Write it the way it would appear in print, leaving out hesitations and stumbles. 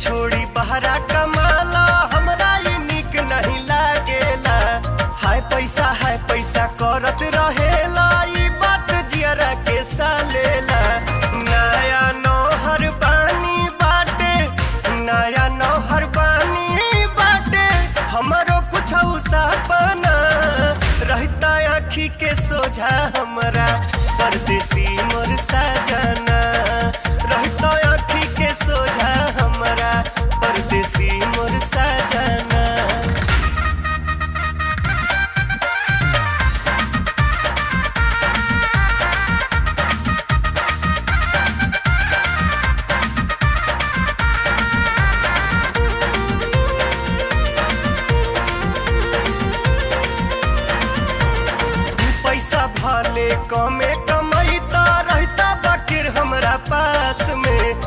छोड़ी बहरा कमाला हमरा ये निक नहीं लागेला। हाय पैसा करत रहेला ई बात जियरा के सालेला। नया नौहर बानी बाटे नया नौहर बानी बाटे हमरो कुछ सपना रहता आँखी के सोझा हमरा परदेसी मोर सजना। रहता आँखी के सोझा हमरा परदेसी मोर सजना। पैसा भले कमे